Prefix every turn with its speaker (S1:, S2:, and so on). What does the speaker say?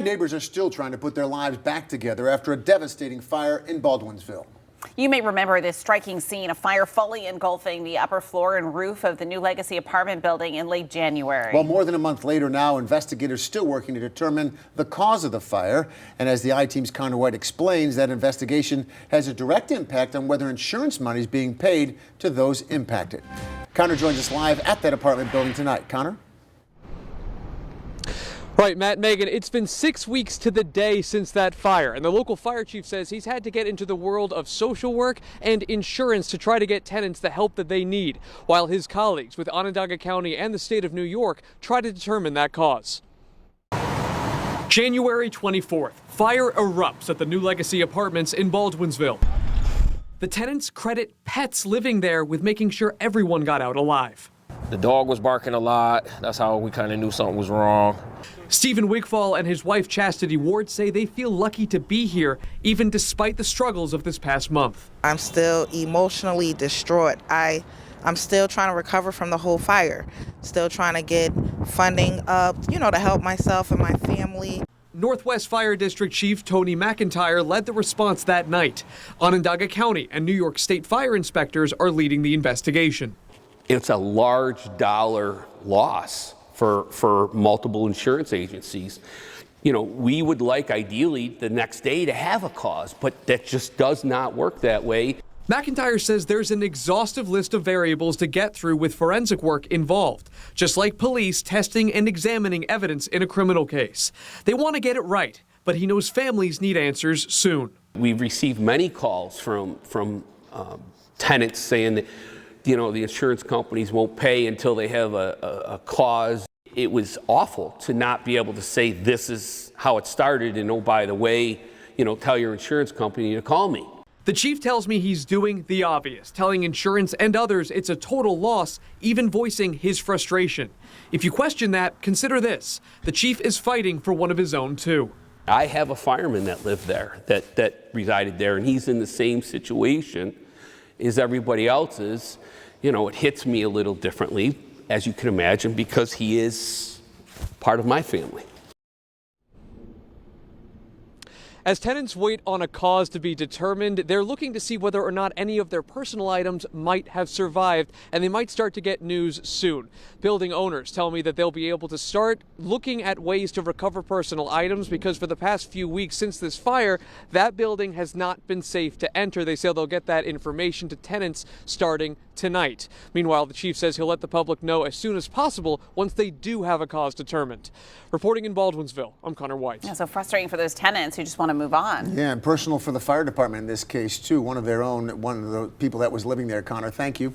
S1: Neighbors are still trying to put their lives back together after a devastating fire in Baldwinsville.
S2: You may remember this striking scene, a fire fully engulfing the upper floor and roof of the New Legacy apartment building in late January.
S1: Well, more than a month later now, investigators still working to determine the cause of the fire. And as the I-Team's Connor White explains, that investigation has a direct impact on whether insurance money is being paid to those impacted. Connor joins us live at that apartment building tonight. Connor?
S3: Right, Matt, Megan, it's been 6 weeks to the day since that fire, and the local fire chief says he's had to get into the world of social work and insurance to try to get tenants the help that they need, while his colleagues with Onondaga County and the state of New York try to determine that cause. January 24th, fire erupts at the New Legacy Apartments in Baldwinsville. The tenants credit pets living there with making sure everyone got out alive.
S4: The dog was barking a lot. That's how we kind of knew something was wrong.
S3: Stephen Wigfall and his wife Chastity Ward say they feel lucky to be here, even despite the struggles of this past month.
S5: I'm still emotionally distraught. I'm still trying to recover from the whole fire. Still trying to get funding up, to help myself and my family.
S3: Northwest Fire District Chief Tony McIntyre led the response that night. Onondaga County and New York State fire inspectors are leading the investigation.
S6: It's a large dollar loss for multiple insurance agencies. We would like ideally the next day to have a cause, but that just does not work that way.
S3: McIntyre says there's an exhaustive list of variables to get through with forensic work involved, just like police testing and examining evidence in a criminal case. They want to get it right, but he knows families need answers soon.
S6: We've received many calls from tenants saying that the insurance companies won't pay until they have a cause. It was awful to not be able to say this is how it started and oh, by the way, tell your insurance company to call me.
S3: The chief tells me he's doing the obvious, telling insurance and others it's a total loss, even voicing his frustration. If you question that, consider this. The chief is fighting for one of his own too.
S6: I have a fireman that lived there, that resided there, and he's in the same situation as everybody else is. It hits me a little differently, as you can imagine, because he is part of my family.
S3: As tenants wait on a cause to be determined, they're looking to see whether or not any of their personal items might have survived, and they might start to get news soon. Building owners tell me that they'll be able to start looking at ways to recover personal items because for the past few weeks since this fire, that building has not been safe to enter. They say they'll get that information to tenants starting tonight. Meanwhile, the chief says he'll let the public know as soon as possible once they do have a cause determined. Reporting in Baldwinsville, I'm Connor White.
S2: Yeah, so frustrating for those tenants who just want to move on.
S1: Yeah, and personal for the fire department in this case, too. One of the people that was living there. Connor, thank you.